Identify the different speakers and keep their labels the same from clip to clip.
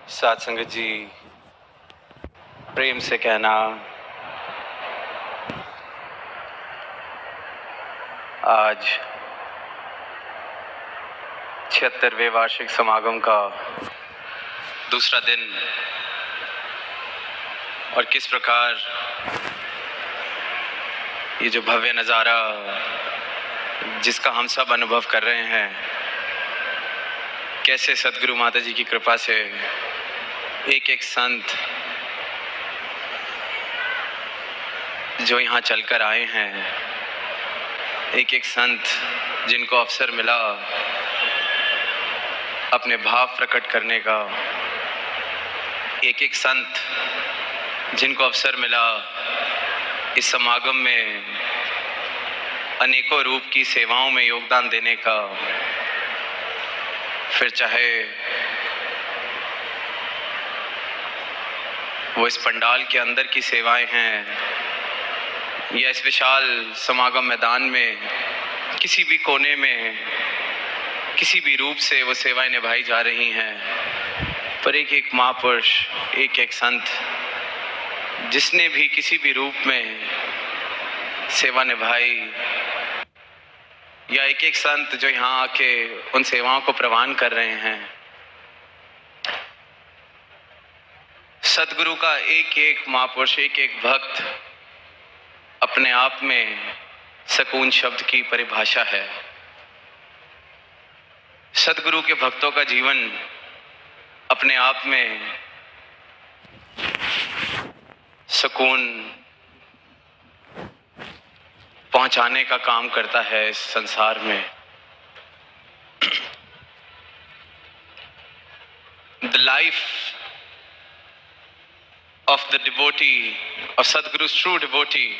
Speaker 1: साथ संगत जी, प्रेम से कहना आज 76वें वार्षिक समागम का दूसरा दिन और किस प्रकार ये जो भव्य नज़ारा जिसका हम सब अनुभव कर रहे हैं, कैसे सदगुरु माता जी की कृपा से एक एक संत जो यहाँ चलकर आए हैं, एक एक संत जिनको अवसर मिला अपने भाव प्रकट करने का, एक एक संत जिनको अवसर मिला इस समागम में अनेकों रूप की सेवाओं में योगदान देने का, फिर चाहे वो इस पंडाल के अंदर की सेवाएं हैं या इस विशाल समागम मैदान में किसी भी कोने में किसी भी रूप से वो सेवाएं निभाई जा रही हैं, पर एक एक महापुरुष, एक एक संत जिसने भी किसी भी रूप में सेवा निभाई, या एक एक संत जो यहाँ आके उन सेवाओं को प्रवान कर रहे हैं, सदगुरु का एक एक महापुरुष, एक एक भक्त अपने आप में सकून शब्द की परिभाषा है। सदगुरु के भक्तों का जीवन अपने आप में सुकून पहुंचाने का काम करता है इस संसार में। The life of the devotee, of Sadguru's true devotee,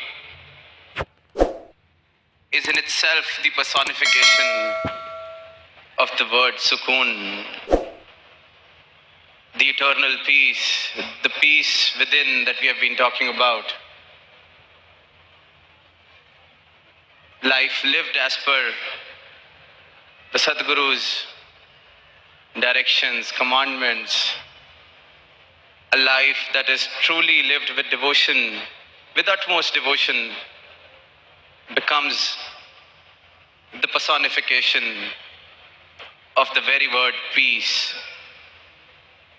Speaker 1: is in itself the personification of the word sukoon, the eternal peace, the peace within that we have been talking about. Life lived as per the Sadguru's directions, commandments, a life that is truly lived with devotion, with utmost devotion, becomes the personification of the very word peace.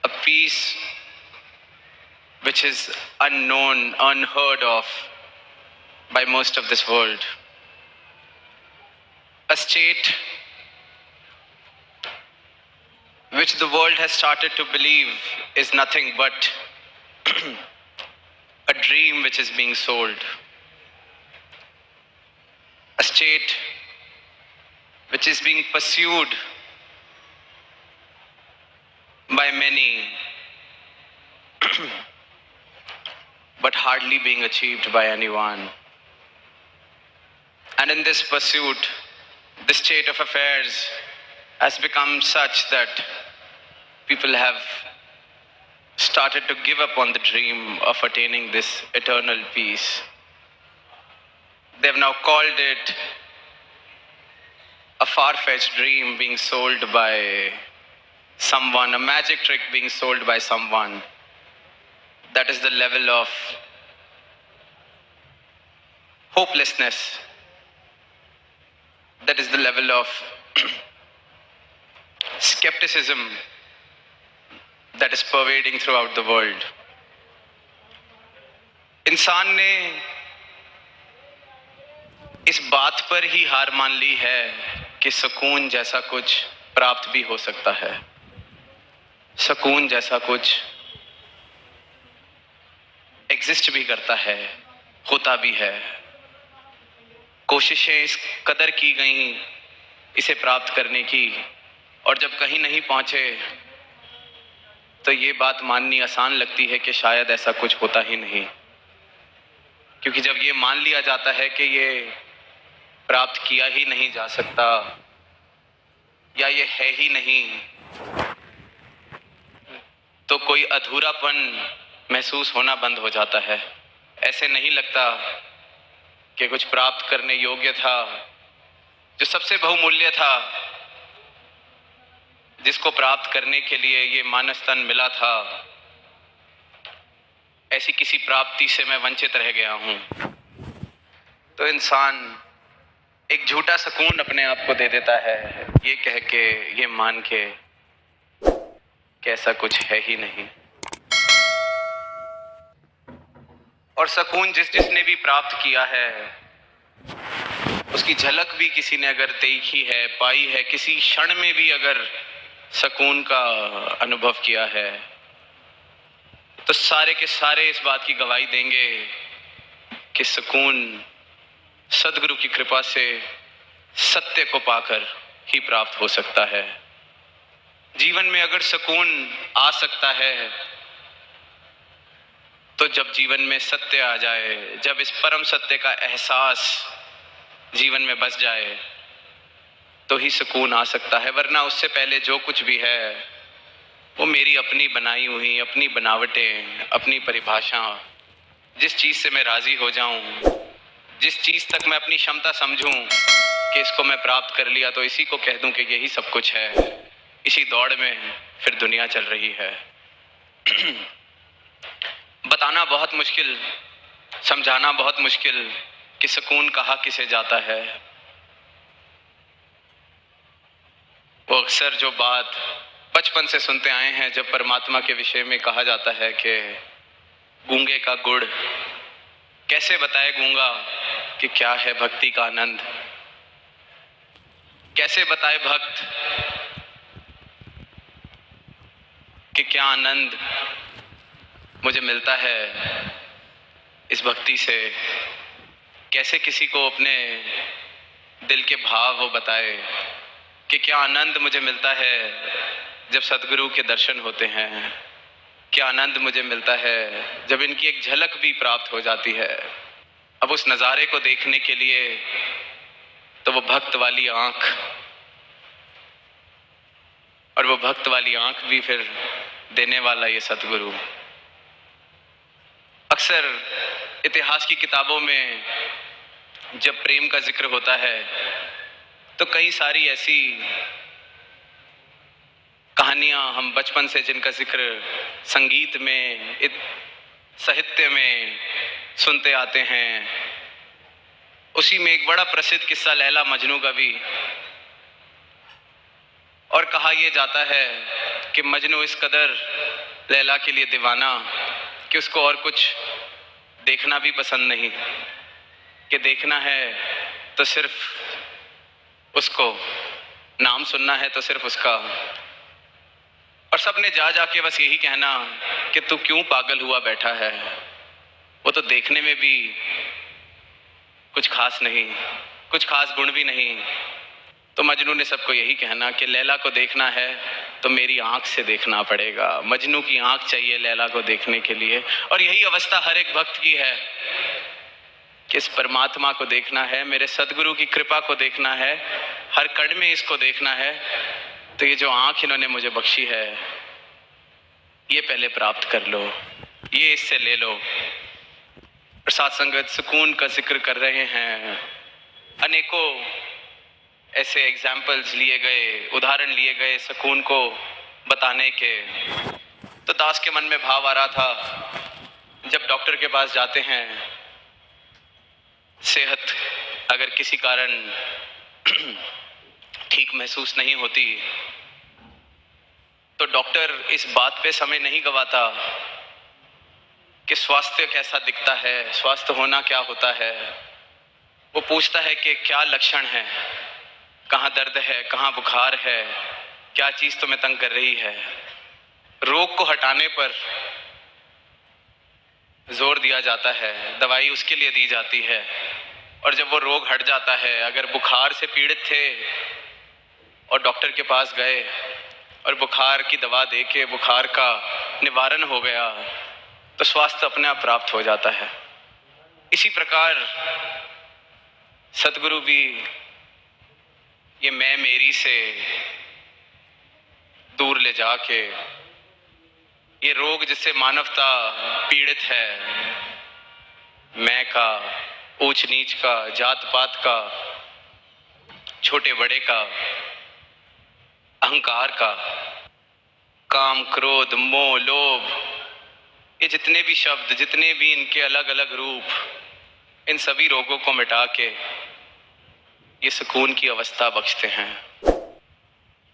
Speaker 1: A peace which is unknown, unheard of by most of this world. A state which the world has started to believe is nothing but a dream which is being sold. A state which is being pursued by many, but hardly being achieved by anyone. And in this pursuit, the state of affairs has become such that people have started to give up on the dream of attaining this eternal peace. They have now called it a far-fetched dream being sold by someone, a magic trick being sold by someone. That is the level of hopelessness. That is the level of skepticism that is pervading throughout the world. इंसान ने इस बात पर ही हार मान ली है कि सुकून जैसा कुछ प्राप्त भी हो सकता है, सुकून जैसा कुछ एग्जिस्ट भी करता है, होता भी है। कोशिशें इस कदर की गई इसे प्राप्त करने की, और जब कहीं नहीं पहुंचे तो ये बात माननी आसान लगती है कि शायद ऐसा कुछ होता ही नहीं, क्योंकि जब ये मान लिया जाता है कि ये प्राप्त किया ही नहीं जा सकता या ये है ही नहीं, तो कोई अधूरापन महसूस होना बंद हो जाता है। ऐसे नहीं लगता कि कुछ प्राप्त करने योग्य था, जो सबसे बहुमूल्य था, जिसको प्राप्त करने के लिए ये मानस तन मिला था, ऐसी किसी प्राप्ति से मैं वंचित रह गया हूं। तो इंसान एक झूठा सुकून अपने आप को दे देता है, ये कह के, ये मान के कि ऐसा कुछ है ही नहीं। और सुकून जिसने भी प्राप्त किया है, उसकी झलक भी किसी ने अगर देखी है, पाई है, किसी क्षण में भी अगर सुकून का अनुभव किया है, तो सारे के सारे इस बात की गवाही देंगे कि सुकून सद्गुरु की कृपा से सत्य को पाकर ही प्राप्त हो सकता है। जीवन में अगर सुकून आ सकता है तो जब जीवन में सत्य आ जाए, जब इस परम सत्य का एहसास जीवन में बस जाए, तो ही सुकून आ सकता है। वरना उससे पहले जो कुछ भी है वो मेरी अपनी बनाई हुई, अपनी बनावटें, अपनी परिभाषा, जिस चीज से मैं राजी हो जाऊं, जिस चीज तक मैं अपनी क्षमता समझूं कि इसको मैं प्राप्त कर लिया, तो इसी को कह दूं कि यही सब कुछ है। इसी दौड़ में फिर दुनिया चल रही है। बताना बहुत मुश्किल, समझाना बहुत मुश्किल कि सुकून कहाँ किसे जाता है। वो अक्सर जो बात बचपन से सुनते आए हैं, जब परमात्मा के विषय में कहा जाता है कि गूंगे का गुड़, कैसे बताए गूंगा कि क्या है भक्ति का आनंद, कैसे बताए भक्त कि क्या आनंद मुझे मिलता है इस भक्ति से। कैसे किसी को अपने दिल के भाव वो बताए कि क्या आनंद मुझे मिलता है जब सद्गुरु के दर्शन होते हैं, क्या आनंद मुझे मिलता है जब इनकी एक झलक भी प्राप्त हो जाती है। अब उस नज़ारे को देखने के लिए तो वो भक्त वाली आंख, और वो भक्त वाली आंख भी फिर देने वाला ये सद्गुरु। अक्सर इतिहास की किताबों में जब प्रेम का जिक्र होता है तो कई सारी ऐसी कहानियां हम बचपन से जिनका जिक्र संगीत में, साहित्य में सुनते आते हैं। उसी में एक बड़ा प्रसिद्ध किस्सा लैला मजनू का भी, और कहा यह जाता है कि मजनू इस कदर लैला के लिए दीवाना कि उसको और कुछ देखना भी पसंद नहीं, कि देखना है तो सिर्फ उसको, नाम सुनना है तो सिर्फ उसका। और सबने जा जाके बस यही कहना कि तू क्यों पागल हुआ बैठा है, वो तो देखने में भी कुछ खास नहीं, कुछ खास गुण भी नहीं। तो मजनू ने सबको यही कहना कि लैला को देखना है तो मेरी आंख से देखना पड़ेगा। मजनू की आंख चाहिए लैला को देखने के लिए। और यही अवस्था हर एक भक्त की है कि इस परमात्मा को देखना है, मेरे सद्गुरु की कृपा को देखना है, हर कण में इसको देखना है। तो ये जो आंख इन्होंने मुझे बख्शी है, ये पहले प्राप्त कर लो, ये इससे ले लो। प्रसाद संगत सुकून का जिक्र कर रहे हैं, अनेकों ऐसे एग्जाम्पल्स लिए गए, उदाहरण लिए गए सुकून को बताने के। तो दास के मन में भाव आ रहा था, जब डॉक्टर के पास जाते हैं, सेहत अगर किसी कारण ठीक महसूस नहीं होती, तो डॉक्टर इस बात पे समय नहीं गवाता कि स्वास्थ्य कैसा दिखता है, स्वास्थ्य होना क्या होता है। वो पूछता है कि क्या लक्षण है, कहाँ दर्द है, कहाँ बुखार है, क्या चीज तुम्हें तंग कर रही है। रोग को हटाने पर जोर दिया जाता है, दवाई उसके लिए दी जाती है। और जब वो रोग हट जाता है, अगर बुखार से पीड़ित थे और डॉक्टर के पास गए और बुखार की दवा देके बुखार का निवारण हो गया, तो स्वास्थ्य अपने आप प्राप्त हो जाता है। इसी प्रकार सद्गुरु भी ये मैं मेरी से दूर ले जाके, ये रोग जिससे मानवता पीड़ित है, मैं का, ऊंच नीच का, जात पात का, छोटे बड़े का, अहंकार का, काम, क्रोध, मोह, लोभ, ये जितने भी शब्द, जितने भी इनके अलग अलग रूप, इन सभी रोगों को मिटा के ये सुकून की अवस्था बख्शते हैं।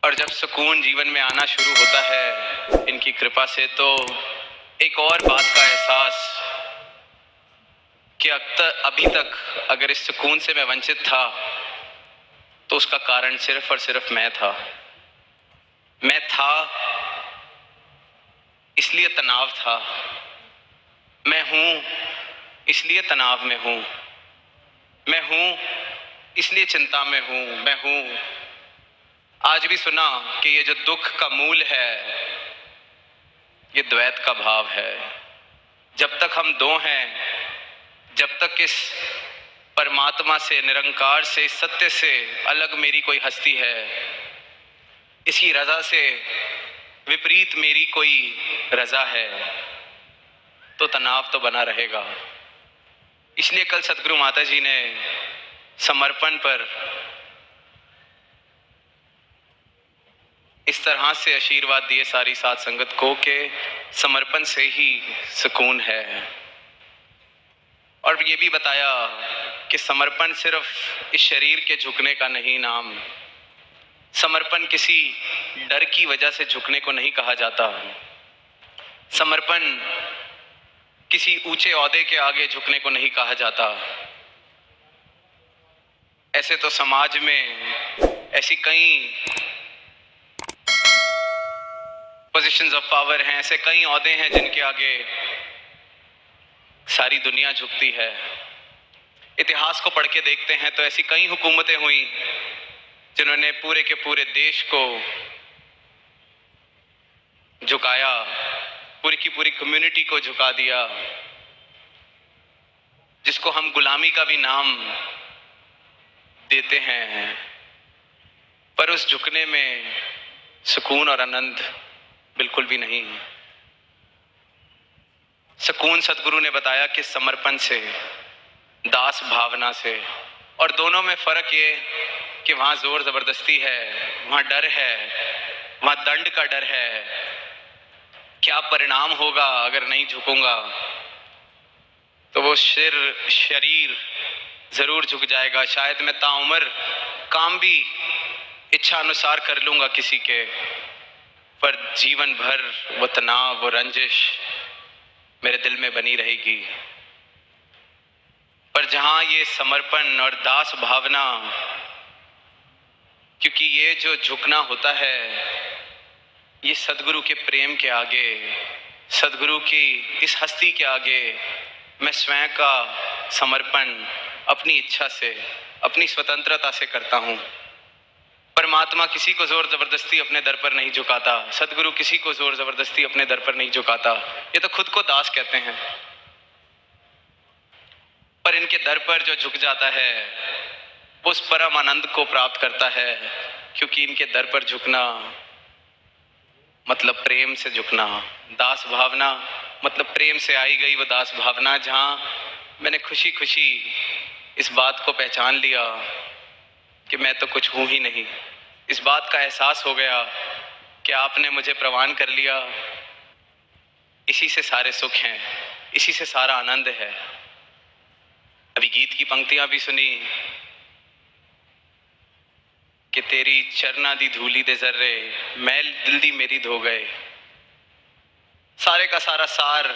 Speaker 1: और जब सुकून जीवन में आना शुरू होता है इनकी कृपा से, तो एक और बात का एहसास कि अभी तक अगर इस सुकून से मैं वंचित था तो उसका कारण सिर्फ और सिर्फ मैं था। मैं था इसलिए तनाव था, मैं हूं इसलिए तनाव में हूं, मैं हूं इसलिए चिंता में हूं, मैं हूं। आज भी सुना कि ये जो दुख का मूल है ये द्वैत का भाव है। जब तक हम दो हैं, जब तक इस परमात्मा से, निरंकार से, सत्य से अलग मेरी कोई हस्ती है, इसकी रजा से विपरीत मेरी कोई रजा है, तो तनाव तो बना रहेगा। इसलिए कल सतगुरु माता जी ने समर्पण पर इस तरह से आशीर्वाद दिए सारी साध संगत को कि समर्पण से ही सुकून है। और ये भी बताया कि समर्पण सिर्फ इस शरीर के झुकने का नहीं नाम, समर्पण किसी डर की वजह से झुकने को नहीं कहा जाता, समर्पण किसी ऊंचे ओहदे के आगे झुकने को नहीं कहा जाता। ऐसे तो समाज में ऐसी कई पोजीशंस ऑफ पावर हैं, ऐसे कई ओहदे हैं जिनके आगे सारी दुनिया झुकती है। इतिहास को पढ़ के देखते हैं तो ऐसी कई हुकूमतें हुई जिन्होंने पूरे के पूरे देश को झुकाया, पूरी की पूरी कम्युनिटी को झुका दिया, जिसको हम गुलामी का भी नाम देते हैं। पर उस झुकने में सुकून और आनंद बिल्कुल भी नहीं। सुकून सतगुरु ने बताया कि समर्पण से, दास भावना से। और दोनों में फर्क ये कि वहां जोर जबरदस्ती है, वहां डर है, वहां दंड का डर है, क्या परिणाम होगा अगर नहीं झुकूंगा, तो वो शरीर जरूर झुक जाएगा। शायद मैं ताउम्र काम भी इच्छा अनुसार कर लूंगा किसी के, पर जीवन भर वो तनाव, वो रंजिश मेरे दिल में बनी रहेगी। पर जहां ये समर्पण और दास भावना, क्योंकि ये जो झुकना होता है ये सदगुरु के प्रेम के आगे, सदगुरु की इस हस्ती के आगे मैं स्वयं का समर्पण अपनी इच्छा से, अपनी स्वतंत्रता से करता हूं। परमात्मा किसी को जोर जबरदस्ती अपने दर पर नहीं झुकाता, सदगुरु किसी को जोर जबरदस्ती अपने दर पर नहीं झुकाता। ये तो खुद को दास कहते हैं। पर इनके दर पर जो झुक जाता है उस परम आनंद को प्राप्त करता है, क्योंकि इनके दर पर झुकना मतलब प्रेम से झुकना। दास भावना मतलब प्रेम से आई गई वो दास भावना, जहां मैंने खुशी खुशी इस बात को पहचान लिया कि मैं तो कुछ हूं ही नहीं। इस बात का एहसास हो गया कि आपने मुझे प्रवान कर लिया, इसी से सारे सुख हैं, इसी से सारा आनंद है। अभी गीत की पंक्तियां भी सुनी कि तेरी चरना दी धूली दे जर्रे मैल दिल दी मेरी धो गए। सारे का सारा सार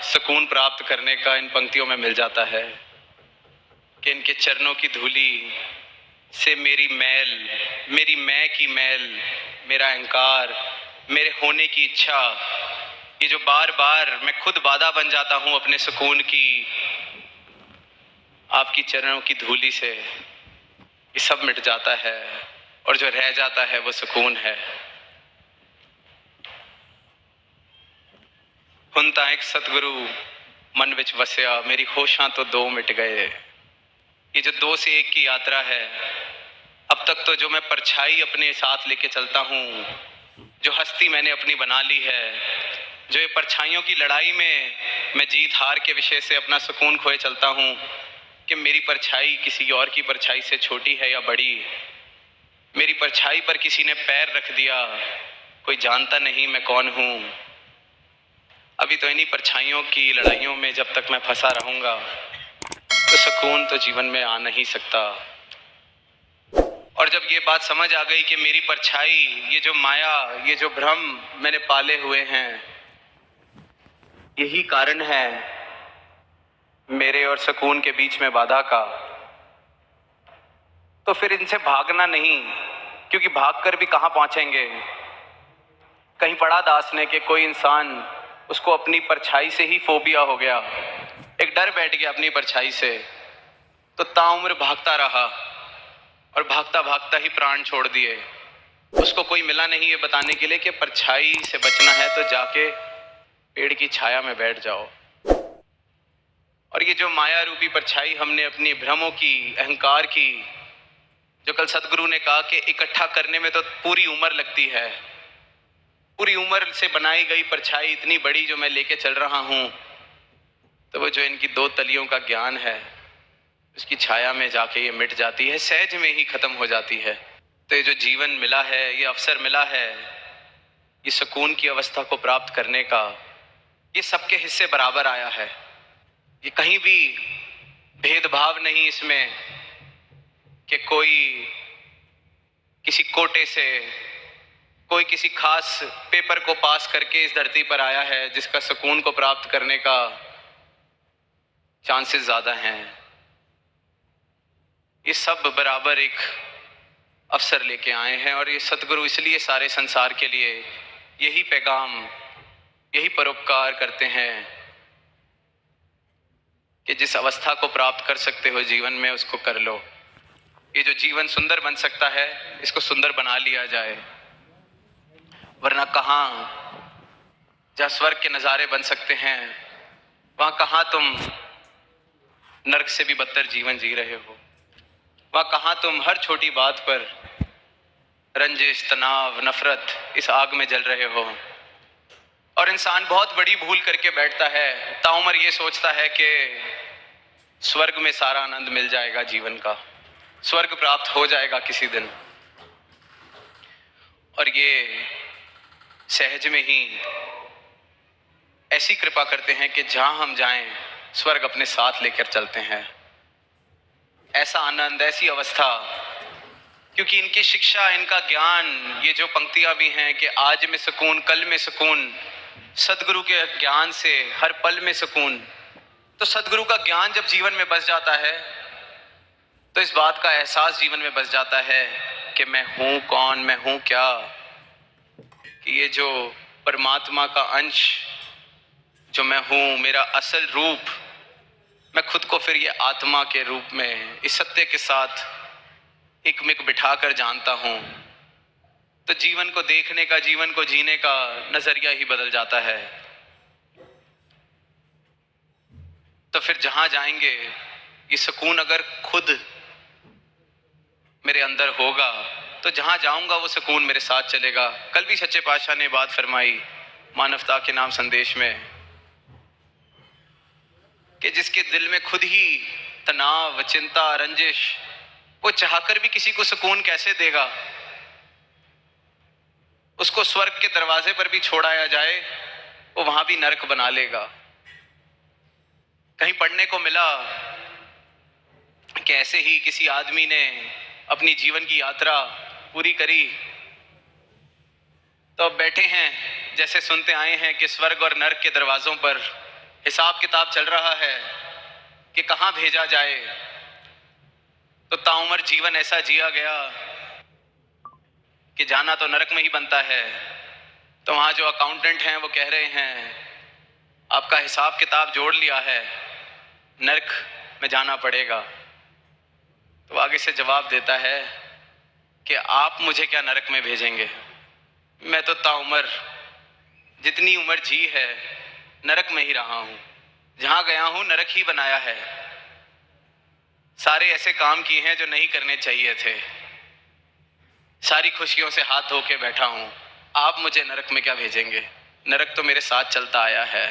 Speaker 1: सुकून प्राप्त करने का इन पंक्तियों में मिल जाता है कि इनके चरणों की धूली से मेरी मैल, मेरी मैं की मैल, मेरा अहंकार, मेरे होने की इच्छा, ये जो बार बार मैं खुद बाधा बन जाता हूं अपने सुकून की, आपकी चरणों की धूली से ये सब मिट जाता है और जो रह जाता है वो सुकून है। हुंता एक सतगुरु मन विच वसिया, मेरी होशां तो दो मिट गए। ये जो दो से एक की यात्रा है, अब तक तो जो मैं परछाई अपने साथ लेके चलता हूँ, जो हस्ती मैंने अपनी बना ली है, जो ये परछाइयों की लड़ाई में मैं जीत हार के विषय से अपना सुकून खोए चलता हूँ कि मेरी परछाई किसी और की परछाई से छोटी है या बड़ी, मेरी परछाई पर किसी ने पैर रख दिया, कोई जानता नहीं मैं कौन हूँ। अभी तो इन्हीं परछाइयों की लड़ाइयों में जब तक मैं फंसा रहूँगा तो सुकून तो जीवन में आ नहीं सकता। और जब ये बात समझ आ गई कि मेरी परछाई, ये जो माया, ये जो भ्रम मैंने पाले हुए हैं, यही कारण है मेरे और सुकून के बीच में बाधा का, तो फिर इनसे भागना नहीं, क्योंकि भागकर भी कहाँ पहुंचेंगे। कहीं पढ़ा दास ने कि कोई इंसान, उसको अपनी परछाई से ही फोबिया हो गया, एक डर बैठ गया अपनी परछाई से, तो ताउम्र भागता रहा और भागता भागता ही प्राण छोड़ दिए। उसको कोई मिला नहीं ये बताने के लिए कि परछाई से बचना है तो जाके पेड़ की छाया में बैठ जाओ। और ये जो माया रूपी परछाई हमने अपनी भ्रमों की, अहंकार की, जो कल सदगुरु ने कहा कि इकट्ठा करने में तो पूरी उम्र लगती है, पूरी उम्र से बनाई गई परछाई इतनी बड़ी जो मैं लेके चल रहा हूं, तो वो जो इनकी दो तलियों का ज्ञान है उसकी छाया में जाके ये मिट जाती है, सहज में ही खत्म हो जाती है। तो ये जो जीवन मिला है, ये अवसर मिला है, ये सुकून की अवस्था को प्राप्त करने का, ये सबके हिस्से बराबर आया है। ये कहीं भी भेदभाव नहीं इसमें कि कोई किसी कोटे से, कोई किसी खास पेपर को पास करके इस धरती पर आया है जिसका सुकून को प्राप्त करने का चांसेस ज्यादा हैं। ये सब बराबर एक अवसर लेके आए हैं और ये सतगुरु इसलिए सारे संसार के लिए यही पैगाम, यही परोपकार करते हैं कि जिस अवस्था को प्राप्त कर सकते हो जीवन में उसको कर लो। ये जो जीवन सुंदर बन सकता है इसको सुंदर बना लिया जाए, वरना कहाँ जहाँ स्वर्ग के नज़ारे बन सकते हैं वहाँ कहाँ तुम नरक से भी बदतर जीवन जी रहे हो। वहाँ कहाँ तुम हर छोटी बात पर रंजिश, तनाव, नफरत, इस आग में जल रहे हो। और इंसान बहुत बड़ी भूल करके बैठता है, ताउम्र ये सोचता है कि स्वर्ग में सारा आनंद मिल जाएगा, जीवन का स्वर्ग प्राप्त हो जाएगा किसी दिन। और ये सहज में ही ऐसी कृपा करते हैं कि जहां हम जाएं स्वर्ग अपने साथ लेकर चलते हैं। ऐसा आनंद, ऐसी अवस्था, क्योंकि इनकी शिक्षा, इनका ज्ञान, ये जो पंक्तियां भी हैं कि आज में सुकून, कल में सुकून, सदगुरु के ज्ञान से हर पल में सुकून। तो सदगुरु का ज्ञान जब जीवन में बस जाता है तो इस बात का एहसास जीवन में बस जाता है कि मैं हूं कौन, मैं हूं क्या, कि ये जो परमात्मा का अंश जो मैं हूं, मेरा असल रूप, मैं खुद को फिर ये आत्मा के रूप में इस सत्य के साथ एकमिक बिठाकर जानता हूं। तो जीवन को देखने का, जीवन को जीने का नजरिया ही बदल जाता है। तो फिर जहां जाएंगे ये सुकून अगर खुद मेरे अंदर होगा तो जहां जाऊंगा वो सुकून मेरे साथ चलेगा। कल भी सच्चे पातशाह ने बात फरमाई मानवता के नाम संदेश में कि जिसके दिल में खुद ही तनाव, चिंता, रंजिश, वो चाहकर भी किसी को सुकून कैसे देगा। उसको स्वर्ग के दरवाजे पर भी छोड़ाया जाए वो वहां भी नरक बना लेगा। कहीं पढ़ने को मिला कि ऐसे ही किसी आदमी ने अपनी जीवन की यात्रा पूरी करी तो अब बैठे हैं, जैसे सुनते आए हैं कि स्वर्ग और नरक के दरवाजों पर हिसाब किताब चल रहा है कि कहां भेजा जाए। तो ताउम्र जीवन ऐसा जिया गया कि जाना तो नरक में ही बनता है। तो वहां जो अकाउंटेंट हैं वो कह रहे हैं आपका हिसाब किताब जोड़ लिया है, नरक में जाना पड़ेगा। तो आगे से जवाब देता है कि आप मुझे क्या नरक में भेजेंगे, मैं तो ताउम्र जितनी उम्र जी है नरक में ही रहा हूं, जहां गया हूं नरक ही बनाया है। सारे ऐसे काम किए हैं जो नहीं करने चाहिए थे, सारी खुशियों से हाथ धो के बैठा हूं, आप मुझे नरक में क्या भेजेंगे, नरक तो मेरे साथ चलता आया है।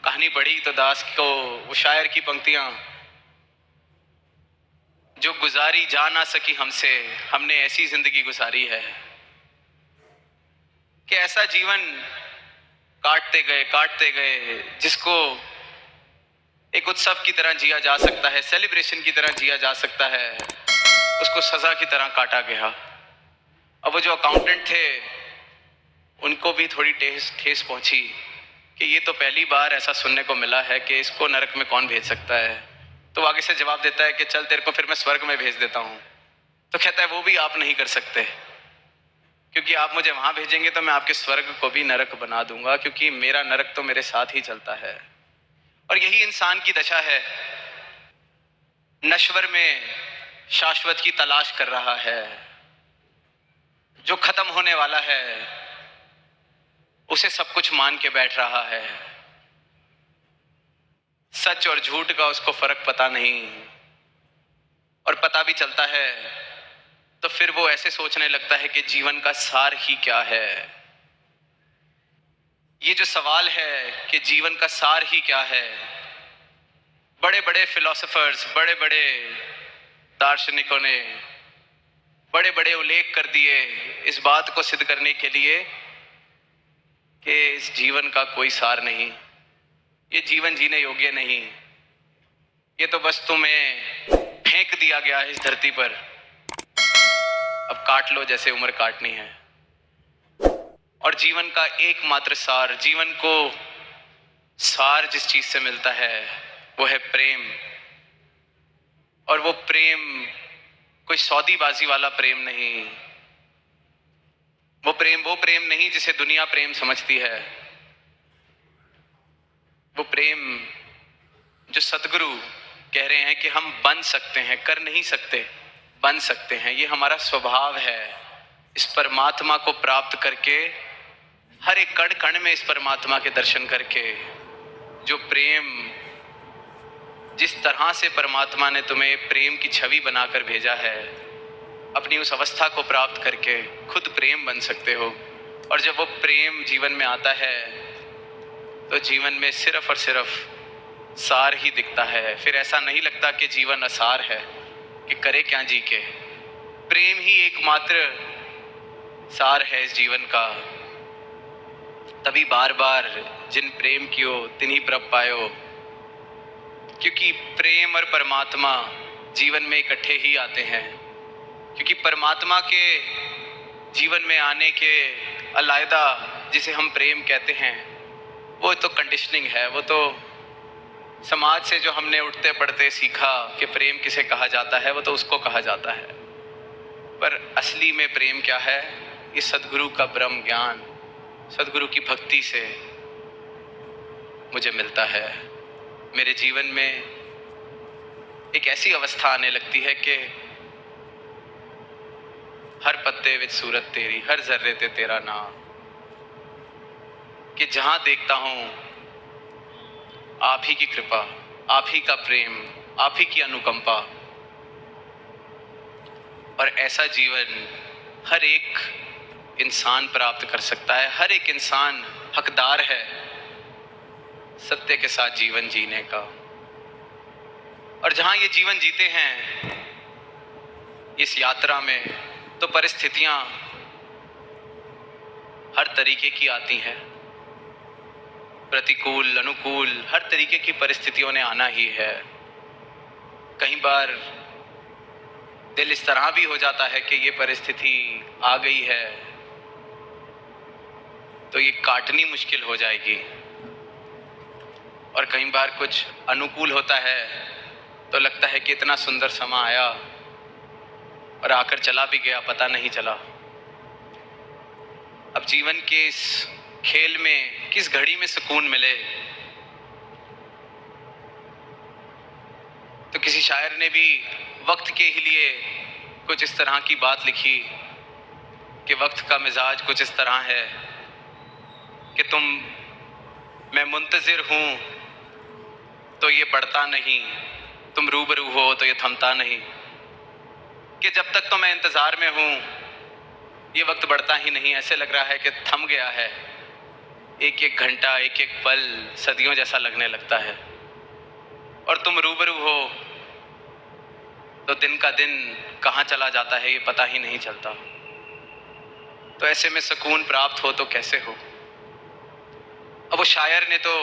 Speaker 1: कहानी पढ़ी तो दास को वो शायर की पंक्तियां जो गुजारी जा ना सकी हमसे, हमने ऐसी जिंदगी गुजारी है कि ऐसा जीवन काटते गए जिसको एक उत्सव की तरह जिया जा सकता है, सेलिब्रेशन की तरह जिया जा सकता है, उसको सजा की तरह काटा गया। अब वो जो अकाउंटेंट थे उनको भी थोड़ी ठेस पहुंची कि ये तो पहली बार ऐसा सुनने को मिला है कि इसको नरक में कौन भेज सकता है। तो आगे से जवाब देता है कि चल तेरे को फिर मैं स्वर्ग में भेज देता हूँ। तो कहता है वो भी आप नहीं कर सकते, क्योंकि आप मुझे वहां भेजेंगे तो मैं आपके स्वर्ग को भी नरक बना दूंगा, क्योंकि मेरा नरक तो मेरे साथ ही चलता है। और यही इंसान की दशा है, नश्वर में शाश्वत की तलाश कर रहा है। जो खत्म होने वाला है उसे सब कुछ मान के बैठ रहा है। सच और झूठ का उसको फर्क पता नहीं, और पता भी चलता है तो फिर वो ऐसे सोचने लगता है कि जीवन का सार ही क्या है। ये जो सवाल है कि जीवन का सार ही क्या है, बड़े बड़े फिलोसोफर्स, बड़े बड़े दार्शनिकों ने बड़े बड़े उल्लेख कर दिए इस बात को सिद्ध करने के लिए कि इस जीवन का कोई सार नहीं, ये जीवन जीने योग्य नहीं, ये तो बस तुम्हें फेंक दिया गया है इस धरती पर, अब काट लो जैसे उम्र काटनी है। और जीवन का एकमात्र सार, जीवन को सार जिस चीज से मिलता है वो है प्रेम। और वो प्रेम कोई सौदीबाजी वाला प्रेम नहीं, वो प्रेम नहीं जिसे दुनिया प्रेम समझती है। वो प्रेम जो सदगुरु कह रहे हैं कि हम बन सकते हैं, कर नहीं सकते, बन सकते हैं। ये हमारा स्वभाव है। इस परमात्मा को प्राप्त करके, हर एक कण कण में इस परमात्मा के दर्शन करके, जो प्रेम, जिस तरह से परमात्मा ने तुम्हें प्रेम की छवि बनाकर भेजा है, अपनी उस अवस्था को प्राप्त करके खुद प्रेम बन सकते हो। और जब वो प्रेम जीवन में आता है तो जीवन में सिर्फ और सिर्फ सार ही दिखता है। फिर ऐसा नहीं लगता कि जीवन असार है, कि करे क्या जी के। प्रेम ही एकमात्र सार है इस जीवन का। तभी बार बार जिन प्रेम कियो तिन्हीं प्रभ पायो, क्योंकि प्रेम और परमात्मा जीवन में इकट्ठे ही आते हैं। क्योंकि परमात्मा के जीवन में आने के अलायदा जिसे हम प्रेम कहते हैं वो तो कंडीशनिंग है, वो तो समाज से जो हमने उठते पड़ते सीखा कि प्रेम किसे कहा जाता है, वो तो उसको कहा जाता है। पर असली में प्रेम क्या है, ये सद्गुरु का ब्रह्म ज्ञान, सद्गुरु की भक्ति से मुझे मिलता है। मेरे जीवन में एक ऐसी अवस्था आने लगती है कि हर पत्ते विच सूरत तेरी, हर जर्रे ते तेरा नाम, कि जहां देखता हूं आप ही की कृपा, आप ही का प्रेम, आप ही की अनुकंपा। और ऐसा जीवन हर एक इंसान प्राप्त कर सकता है। हर एक इंसान हकदार है सत्य के साथ जीवन जीने का। और जहां ये जीवन जीते हैं इस यात्रा में, तो परिस्थितियां हर तरीके की आती हैं, प्रतिकूल अनुकूल हर तरीके की परिस्थितियों ने आना ही है। कई बार दिल इस तरह भी हो जाता है कि ये परिस्थिति आ गई है तो ये काटनी मुश्किल हो जाएगी। और कई बार कुछ अनुकूल होता है तो लगता है कि इतना सुंदर समा आया और आकर चला भी गया, पता नहीं चला। अब जीवन के इस खेल में किस घड़ी में सुकून मिले। तो किसी शायर ने भी वक्त के ही लिए कुछ इस तरह की बात लिखी कि वक्त का मिजाज कुछ इस तरह है कि मैं मुंतजिर हूं तो ये बढ़ता नहीं, तुम रूबरू हो तो ये थमता नहीं। कि जब तक तो मैं इंतजार में हूं ये वक्त बढ़ता ही नहीं, ऐसे लग रहा है कि थम गया है। एक एक घंटा, एक एक पल सदियों जैसा लगने लगता है। और तुम रूबरू हो तो दिन का दिन कहाँ चला जाता है ये पता ही नहीं चलता। तो ऐसे में सुकून प्राप्त हो तो कैसे हो। अब वो शायर ने तो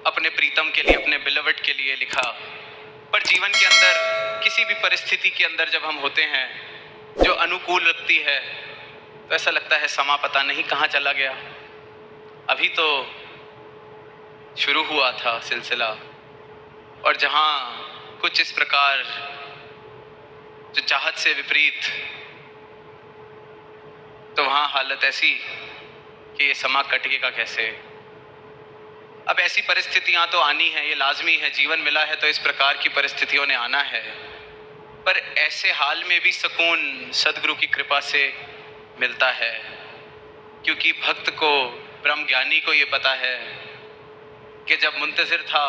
Speaker 1: अपने प्रीतम के लिए, अपने बिलवड के लिए लिखा, पर जीवन के अंदर किसी भी परिस्थिति के अंदर जब हम होते हैं जो अनुकूल लगती है, तो ऐसा लगता है समा पता नहीं कहाँ चला गया। अभी तो शुरू हुआ था सिलसिला, और जहाँ कुछ इस प्रकार जो चाहत से विपरीत, तो वहाँ हालत ऐसी कि ये समा कटेगा कैसे। अब ऐसी परिस्थितियां तो आनी है, ये लाजमी है, जीवन मिला है तो इस प्रकार की परिस्थितियों ने आना है। पर ऐसे हाल में भी सुकून सदगुरु की कृपा से मिलता है, क्योंकि भक्त को, ब्रह्म ज्ञानी को ये पता है कि जब मुंतज़िर था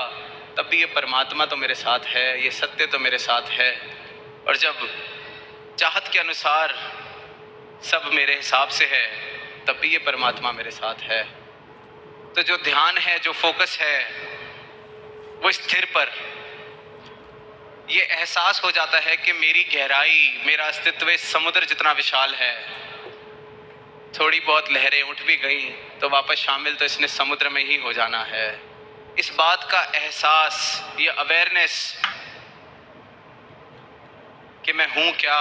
Speaker 1: तब भी ये परमात्मा तो मेरे साथ है, ये सत्य तो मेरे साथ है, और जब चाहत के अनुसार सब मेरे हिसाब से है तब भी ये परमात्मा मेरे साथ है। तो जो ध्यान है, जो फोकस है वो स्थिर पर, ये एहसास हो जाता है कि मेरी गहराई, मेरा अस्तित्व इस समुद्र जितना विशाल है। थोड़ी बहुत लहरें उठ भी गई तो वापस शामिल तो इसने समुद्र में ही हो जाना है। इस बात का एहसास, ये अवेयरनेस कि मैं हूं क्या,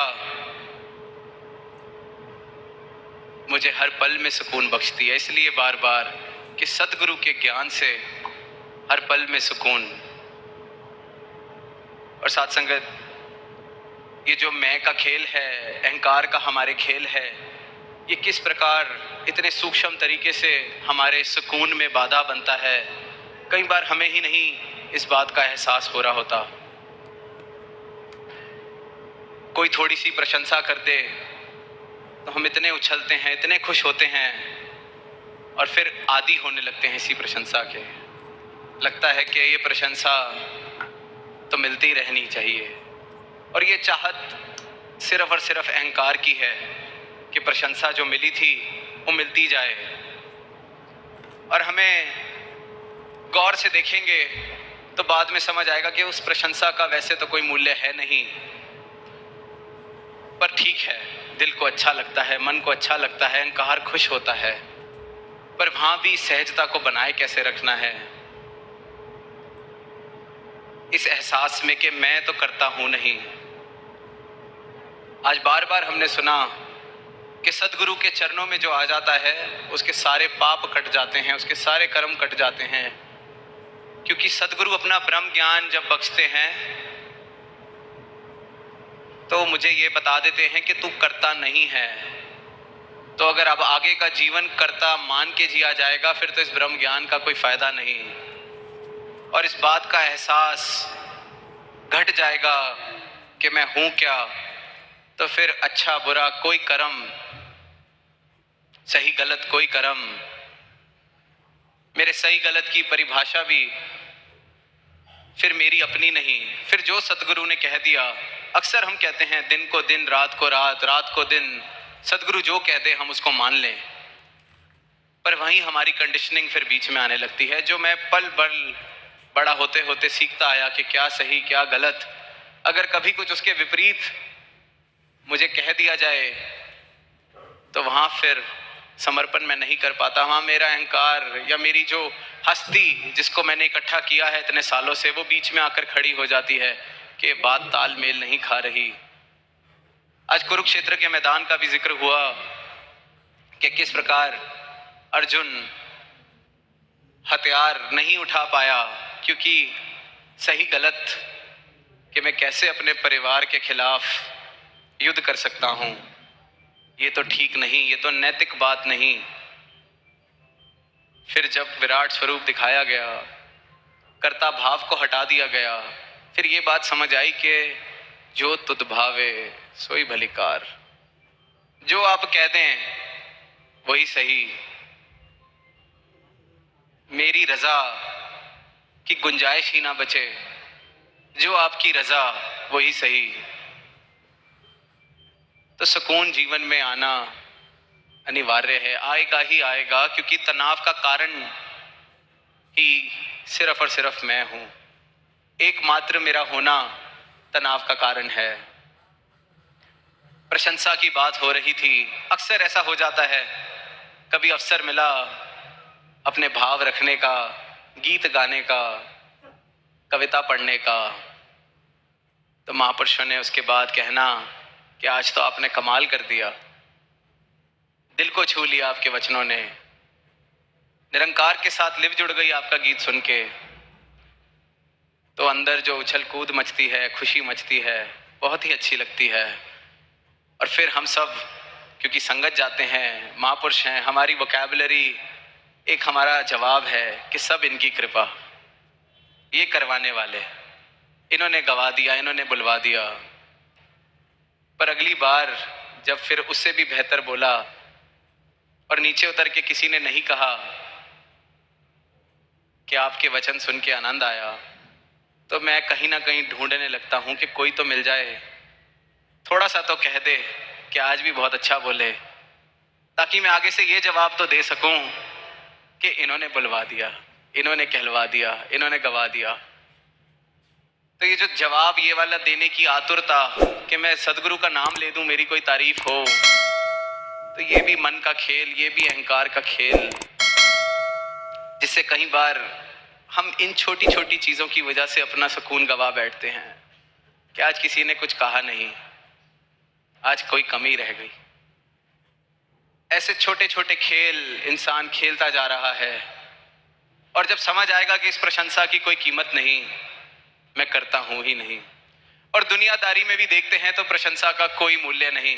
Speaker 1: मुझे हर पल में सुकून बख्शती है। इसलिए बार बार कि सदगुरु के ज्ञान से हर पल में सुकून। और साथ संगत, ये जो मैं का खेल है, अहंकार का हमारे खेल है, ये किस प्रकार इतने सूक्ष्म तरीके से हमारे सुकून में बाधा बनता है, कई बार हमें ही नहीं इस बात का एहसास हो रहा होता। कोई थोड़ी सी प्रशंसा कर दे तो हम इतने उछलते हैं, इतने खुश होते हैं, और फिर आदी होने लगते हैं इसी प्रशंसा के। लगता है कि ये प्रशंसा तो मिलती रहनी चाहिए, और ये चाहत सिर्फ और सिर्फ अहंकार की है कि प्रशंसा जो मिली थी वो मिलती जाए। और हमें गौर से देखेंगे तो बाद में समझ आएगा कि उस प्रशंसा का वैसे तो कोई मूल्य है नहीं, पर ठीक है, दिल को अच्छा लगता है, मन को अच्छा लगता है, अहंकार खुश होता है, पर वहां भी सहजता को बनाए कैसे रखना है, इस एहसास में कि मैं तो करता हूं नहीं। आज बार बार हमने सुना कि सदगुरु के चरणों में जो आ जाता है उसके सारे पाप कट जाते हैं, उसके सारे कर्म कट जाते हैं, क्योंकि सदगुरु अपना ब्रह्म ज्ञान जब बख्शते हैं तो मुझे ये बता देते हैं कि तू करता नहीं है। तो अगर अब आगे का जीवन कर्ता मान के जिया जाएगा फिर तो इस ब्रह्म ज्ञान का कोई फायदा नहीं, और इस बात का एहसास घट जाएगा कि मैं हूं क्या, तो फिर अच्छा बुरा कोई कर्म, सही गलत कोई कर्म, मेरे सही गलत की परिभाषा भी फिर मेरी अपनी नहीं। फिर जो सतगुरु ने कह दिया, अक्सर हम कहते हैं दिन को दिन, रात को रात, रात को दिन, सतगुरु जो कह दे हम उसको मान लें, पर वहीं हमारी कंडीशनिंग फिर बीच में आने लगती है, जो मैं पल पल बड़ा होते होते सीखता आया कि क्या सही क्या गलत। अगर कभी कुछ उसके विपरीत मुझे कह दिया जाए तो वहां फिर समर्पण मैं नहीं कर पाता। वहां मेरा अहंकार या मेरी जो हस्ती जिसको मैंने इकट्ठा किया है इतने सालों से, वो बीच में आकर खड़ी हो जाती है कि बात तालमेल नहीं खा रही। आज कुरुक्षेत्र के मैदान का भी जिक्र हुआ कि किस प्रकार अर्जुन हथियार नहीं उठा पाया, क्योंकि सही गलत कि मैं कैसे अपने परिवार के खिलाफ युद्ध कर सकता हूं, ये तो ठीक नहीं, ये तो नैतिक बात नहीं। फिर जब विराट स्वरूप दिखाया गया, कर्ता भाव को हटा दिया गया, फिर ये बात समझ आई कि जो तुद भावे सोई भलीकार, जो आप कह दें वही सही, मेरी रजा की गुंजाइश ही ना बचे, जो आपकी रजा वही सही। तो सुकून जीवन में आना अनिवार्य है, आएगा ही आएगा, क्योंकि तनाव का कारण ही सिर्फ और सिर्फ मैं हूं। एकमात्र मेरा होना तनाव का कारण है। प्रशंसा की बात हो रही थी। अक्सर ऐसा हो जाता है, कभी अवसर मिला अपने भाव रखने का, गीत गाने का, कविता पढ़ने का, तो महापुरुषों ने उसके बाद कहना कि आज तो आपने कमाल कर दिया, दिल को छू लिया आपके वचनों ने, निरंकार के साथ लिव जुड़ गई आपका गीत सुन के। तो अंदर जो उछल कूद मचती है, खुशी मचती है, बहुत ही अच्छी लगती है। और फिर हम सब क्योंकि संगत जाते हैं, महापुरुष हैं, हमारी वोकैबुलरी एक हमारा जवाब है कि सब इनकी कृपा, ये करवाने वाले, इन्होंने गवा दिया, इन्होंने बुलवा दिया। पर अगली बार जब फिर उससे भी बेहतर बोला और नीचे उतर के किसी ने नहीं कहा कि आपके वचन सुन के आनंद आया, तो मैं कहीं ना कहीं ढूंढने लगता हूं कि कोई तो मिल जाए, थोड़ा सा तो कह दे कि आज भी बहुत अच्छा बोले, ताकि मैं आगे से ये जवाब तो दे सकूं कि इन्होंने बुलवा दिया, इन्होंने कहलवा दिया, इन्होंने गवा दिया। तो ये जो जवाब ये वाला देने की आतुरता कि मैं सदगुरु का नाम ले दूं, मेरी कोई तारीफ हो, तो ये भी मन का खेल, ये भी अहंकार का खेल, जिससे कई बार हम इन छोटी छोटी चीजों की वजह से अपना सुकून गवा बैठते हैं कि आज किसी ने कुछ कहा नहीं, आज कोई कमी रह गई। ऐसे छोटे छोटे खेल इंसान खेलता जा रहा है, और जब समझ आएगा कि इस प्रशंसा की कोई कीमत नहीं, मैं करता हूं ही नहीं। और दुनियादारी में भी देखते हैं तो प्रशंसा का कोई मूल्य नहीं।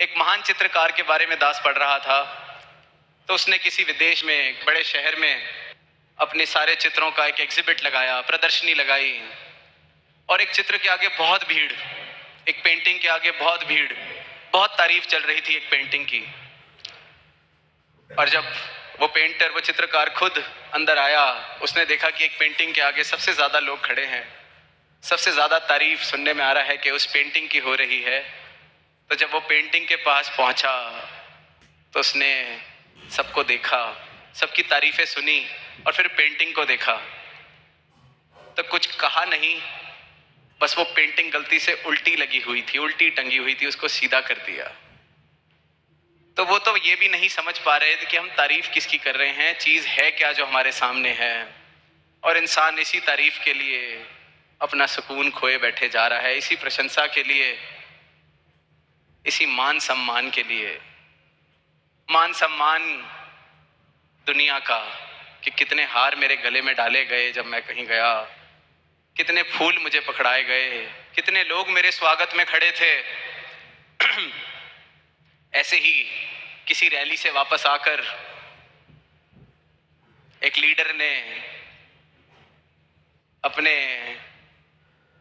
Speaker 1: एक महान चित्रकार के बारे में दास पढ़ रहा था, तो उसने किसी विदेश में, एक बड़े शहर में अपने सारे चित्रों का एक एग्जिबिट लगाया, प्रदर्शनी लगाई, और एक चित्र के आगे बहुत भीड़, एक पेंटिंग के आगे बहुत भीड़, बहुत तारीफ चल रही थी एक पेंटिंग की। और जब वो पेंटर, वो चित्रकार खुद अंदर आया, उसने देखा कि एक पेंटिंग के आगे सबसे ज्यादा लोग खड़े हैं, सबसे ज्यादा तारीफ सुनने में आ रहा है कि उस पेंटिंग की हो रही है। तो जब वो पेंटिंग के पास पहुंचा तो उसने सबको देखा, सबकी तारीफें सुनी, और फिर पेंटिंग को देखा तो कुछ कहा नहीं, बस वो पेंटिंग गलती से उल्टी लगी हुई थी, उल्टी टंगी हुई थी, उसको सीधा कर दिया। तो वो तो ये भी नहीं समझ पा रहे थे कि हम तारीफ किसकी कर रहे हैं, चीज है क्या जो हमारे सामने है। और इंसान इसी तारीफ के लिए अपना सुकून खोए बैठे जा रहा है, इसी प्रशंसा के लिए, इसी मान सम्मान के लिए। मान सम्मान दुनिया का कि कितने हार मेरे गले में डाले गए जब मैं कहीं गया, कितने फूल मुझे पकड़ाए गए, कितने लोग मेरे स्वागत में खड़े थे। ऐसे ही किसी रैली से वापस आकर एक लीडर ने अपने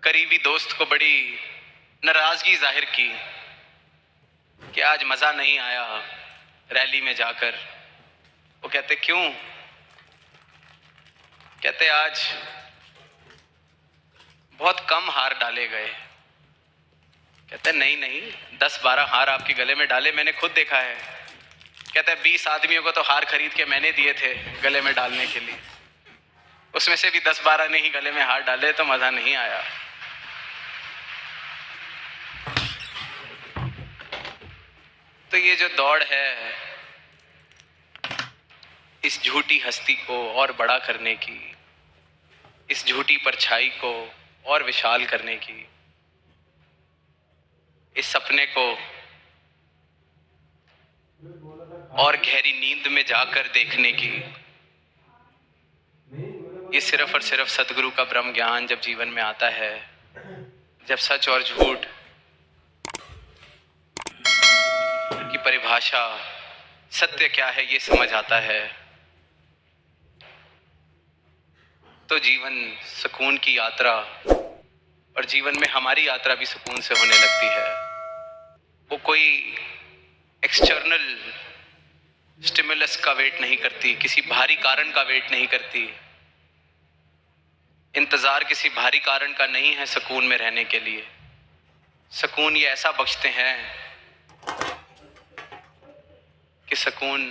Speaker 1: करीबी दोस्त को बड़ी नाराजगी जाहिर की कि आज मजा नहीं आया रैली में जाकर। वो कहते क्यों? कहते आज बहुत कम हार डाले गए। कहते नहीं नहीं, 10-12 हार आपके गले में डाले मैंने खुद देखा है। कहते 20 आदमियों को तो हार खरीद के मैंने दिए थे गले में डालने के लिए, उसमें से भी 10-12 ने ही गले में हार डाले, तो मजा नहीं आया। तो ये जो दौड़ है इस झूठी हस्ती को और बड़ा करने की, इस झूठी परछाई को और विशाल करने की, इस सपने को और गहरी नींद में जाकर देखने की, ये सिर्फ और सिर्फ सदगुरु का ब्रह्म ज्ञान जब जीवन में आता है, जब सच और झूठ की परिभाषा, सत्य क्या है ये समझ आता है, तो जीवन सुकून की यात्रा, और जीवन में हमारी यात्रा भी सुकून से होने लगती है। वो कोई एक्सटर्नल स्टिमुलस का वेट नहीं करती, किसी भारी कारण का वेट नहीं करती। इंतजार किसी भारी कारण का नहीं है सुकून में रहने के लिए। सुकून ये ऐसा बख्शते हैं कि सुकून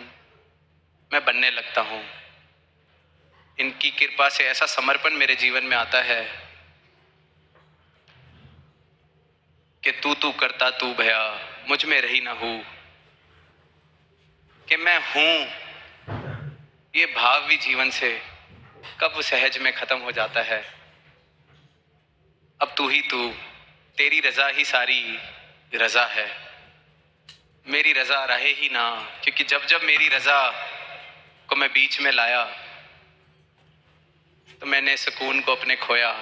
Speaker 1: मैं बनने लगता हूं। इनकी कृपा से ऐसा समर्पण मेरे जीवन में आता है कि तू करता तू भया मुझ में रही ना हूं, कि मैं हूं ये भाव भी जीवन से कब सहज में खत्म हो जाता है। अब तू ही तू, तेरी रजा ही सारी रजा है, मेरी रजा रहे ही ना, क्योंकि जब जब मेरी रजा को मैं बीच में लाया तो मैंने सुकून को अपने खोया।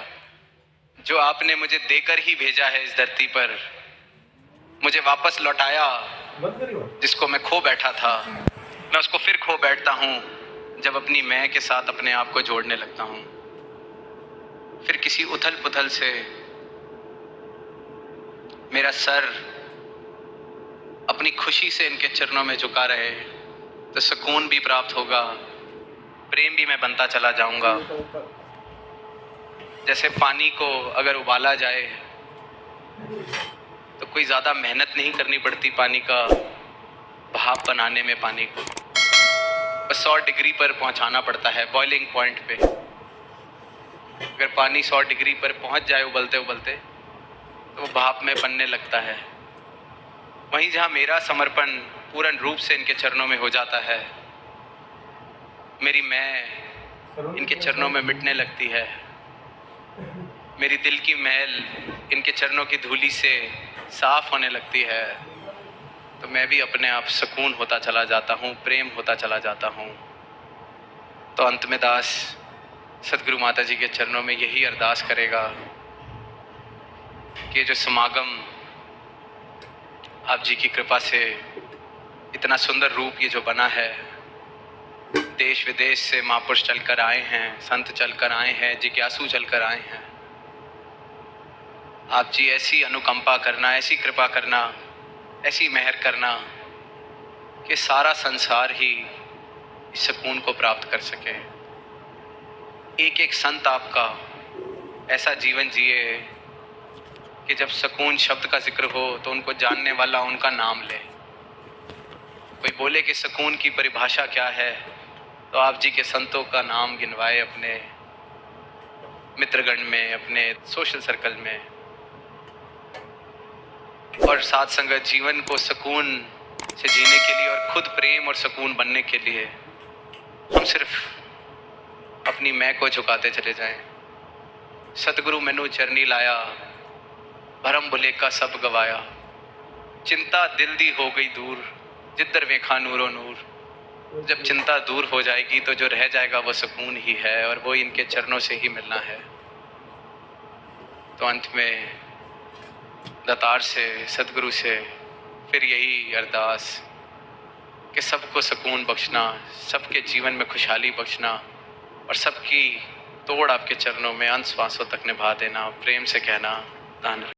Speaker 1: जो आपने मुझे देकर ही भेजा है इस धरती पर, मुझे वापस लौटाया। जिसको मैं खो बैठा था मैं उसको फिर खो बैठता हूं जब अपनी मैं के साथ अपने आप को जोड़ने लगता हूं। फिर किसी उथल पुथल से मेरा सर अपनी खुशी से इनके चरणों में झुका रहे तो सुकून भी प्राप्त होगा, प्रेम भी मैं बनता चला जाऊंगा। जैसे पानी को अगर उबाला जाए तो कोई ज़्यादा मेहनत नहीं करनी पड़ती पानी का भाप बनाने में। पानी को बस 100 डिग्री पर पहुंचाना पड़ता है, बॉइलिंग पॉइंट पे। अगर पानी 100 डिग्री पर पहुंच जाए उबलते उबलते तो वो भाप में बनने लगता है। वहीं जहां मेरा समर्पण पूर्ण रूप से इनके चरणों में हो जाता है, मेरी मैं इनके चरणों में मिटने लगती है, मेरी दिल की मैल इनके चरणों की धूली से साफ होने लगती है, तो मैं भी अपने आप सुकून होता चला जाता हूँ, प्रेम होता चला जाता हूँ। तो अंत में दास सदगुरु माता जी के चरणों में यही अरदास करेगा कि जो समागम आप जी की कृपा से इतना सुंदर रूप ये जो बना है, देश विदेश से महापुरुष चलकर आए हैं, संत चलकर आए हैं, जिज्ञासु चलकर आए हैं। आप जी ऐसी अनुकंपा करना, ऐसी कृपा करना, ऐसी मेहर करना कि सारा संसार ही इस सुकून को प्राप्त कर सके। एक एक संत आपका ऐसा जीवन जिए कि जब सुकून शब्द का जिक्र हो तो उनको जानने वाला उनका नाम ले। कोई बोले कि सुकून की परिभाषा क्या है, तो आप जी के संतों का नाम गिनवाए अपने मित्रगण में, अपने सोशल सर्कल में। और साथ संगत जीवन को सुकून से जीने के लिए और खुद प्रेम और सुकून बनने के लिए हम सिर्फ अपनी मैं को झुकाते चले जाएं। सतगुरु मैनू चरनी लाया, भरम भुले का सब गवाया, चिंता दिल दी हो गई दूर, जिधर वेखा नूरो नूर। जब चिंता दूर हो जाएगी तो जो रह जाएगा वो सुकून ही है, और वो इनके चरणों से ही मिलना है। तो अंत में दातार से, सतगुरु से फिर यही अरदास कि सबको सुकून बख्शना, सबके जीवन में खुशहाली बख्शना, और सबकी तोड़ आपके चरणों में अंत श्वासों तक निभा देना। प्रेम से कहना, धन।